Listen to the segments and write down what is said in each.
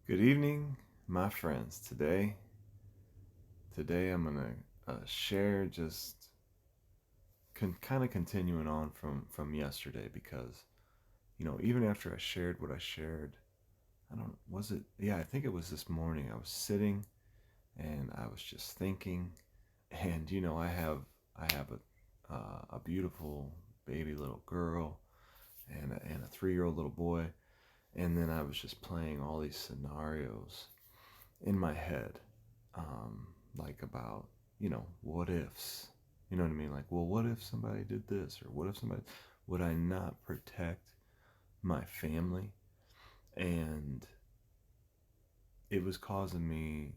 Good evening, my friends. Today I'm gonna share just kind of continuing on from yesterday because even after I shared what I shared, I don't was it yeah I think it was this morning. I was sitting and I was just thinking, and I have a beautiful baby little girl and a 3-year-old little boy, and then I was just playing all these scenarios in my head, like about, what ifs. You know what I mean? Like, well, what if somebody did this? Or what if somebody, would I not protect my family? And it was causing me,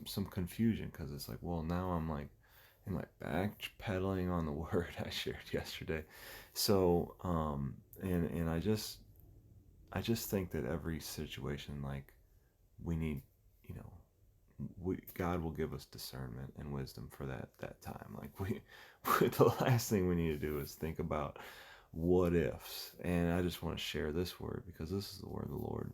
some confusion because it's like, well, now I'm like, am I backpedaling on the word I shared yesterday? So, and I just think that every situation, like, we need, you know, God will give us discernment and wisdom for that time. Like the last thing we need to do is think about what ifs. And I just want to share this word because this is the word the Lord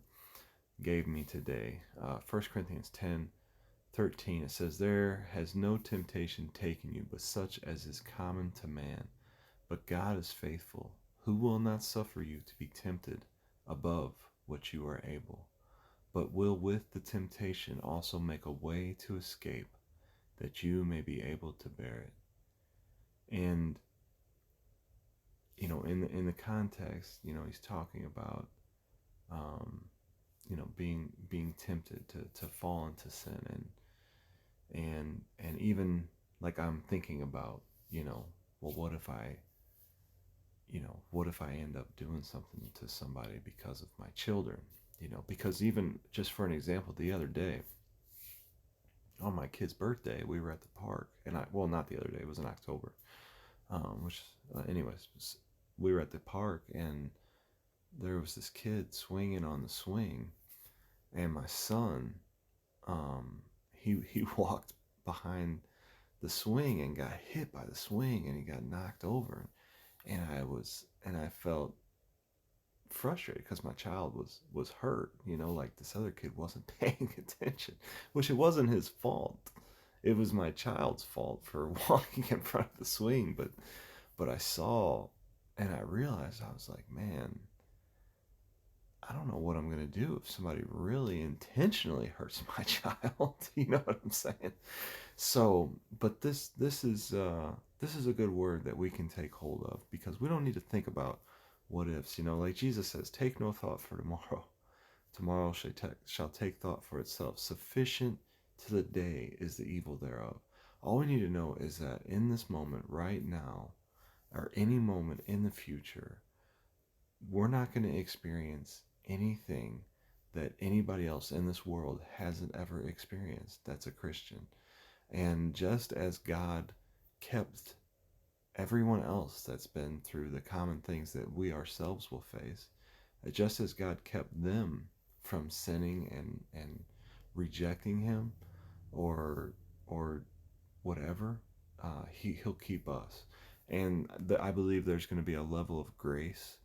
gave me today. 1 Corinthians 10:13. It says, "There has no temptation taken you, but such as is common to man. But God is faithful, who will not suffer you to be tempted above what you are able, but will with the temptation also make a way to escape, that you may be able to bear it." And in the context, he's talking about, um, being tempted to fall into sin, and even, like, I'm thinking about, well, what if I end up doing something to somebody because of my children? Because even just for an example, the other day on my kid's birthday, we were at the park, and not the other day, it was in October, which, anyways, we were at the park, and there was this kid swinging on the swing, and my son, he walked behind the swing and got hit by the swing, and he got knocked over, and I felt frustrated because my child was hurt. Like, this other kid wasn't paying attention, which it wasn't his fault. It was my child's fault for walking in front of the swing, but I saw, and I realized, I was like, man, I don't know what I'm gonna do if somebody really intentionally hurts my child. You know what I'm saying? So, but this is a good word that we can take hold of, because we don't need to think about what ifs. Like Jesus says, "Take no thought for tomorrow. Tomorrow shall take thought for itself. Sufficient to the day is the evil thereof." All we need to know is that in this moment, right now, or any moment in the future, we're not going to experience anything that anybody else in this world hasn't ever experienced that's a Christian. And just as God kept everyone else that's been through the common things that we ourselves will face, just as God kept them from sinning and rejecting Him, or or whatever, he'll keep us. And I believe there's going to be a level of grace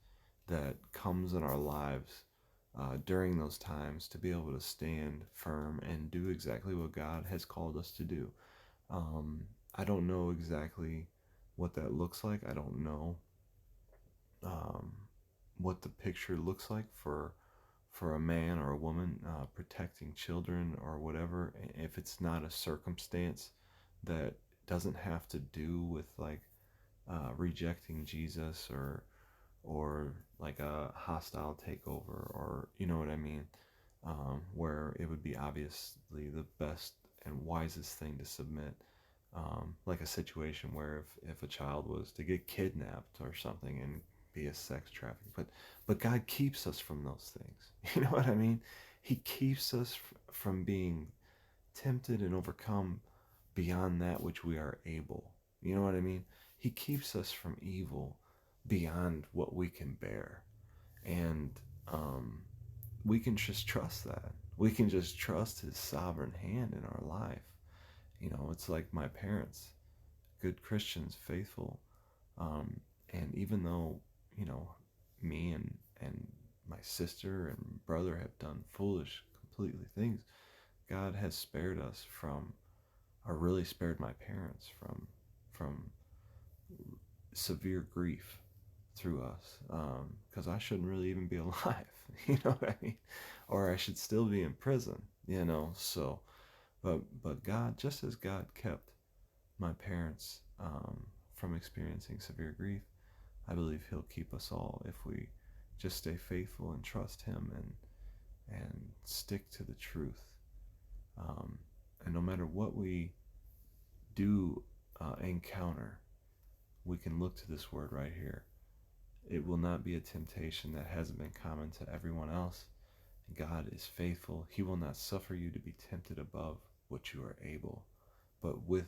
that comes in our lives during those times to be able to stand firm and do exactly what God has called us to do. I don't know exactly what that looks like. I don't know, um, what the picture looks like for a man or a woman protecting children or whatever, if it's not a circumstance that doesn't have to do with, like, rejecting Jesus, or like a hostile takeover, or you know what I mean, where it would be obviously the best and wisest thing to submit, like a situation where if a child was to get kidnapped or something and be a sex traffic. But God keeps us from those things. You know what I mean? He keeps us from being tempted and overcome beyond that which we are able. You know what I mean? He keeps us from evil beyond what we can bear. And um, we can just trust that. We can just trust His sovereign hand in our life. It's like my parents, good Christians, faithful. Um, and even though, you know, me and my sister and brother have done foolish, completely things, God has spared us from, or really spared my parents from severe grief through us, because I shouldn't really even be alive, you know what I mean? Or I should still be in prison, you know. So, but God, just as God kept my parents from experiencing severe grief, I believe He'll keep us all if we just stay faithful and trust Him and stick to the truth. Um, and no matter what we do encounter, we can look to this word right here. It will not be a temptation that hasn't been common to everyone else. God is faithful. He will not suffer you to be tempted above what you are able, but with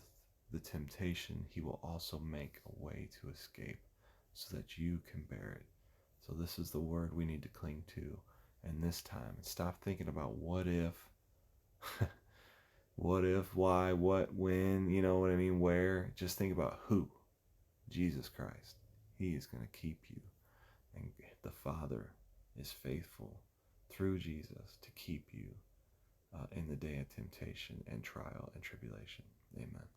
the temptation, He will also make a way to escape so that you can bear it. So this is the word we need to cling to in this time. Stop thinking about what if, what if, why, what, when, you know what I mean, where. Just think about who. Jesus Christ. He is going to keep you. And the Father is faithful through Jesus to keep you in the day of temptation and trial and tribulation. Amen.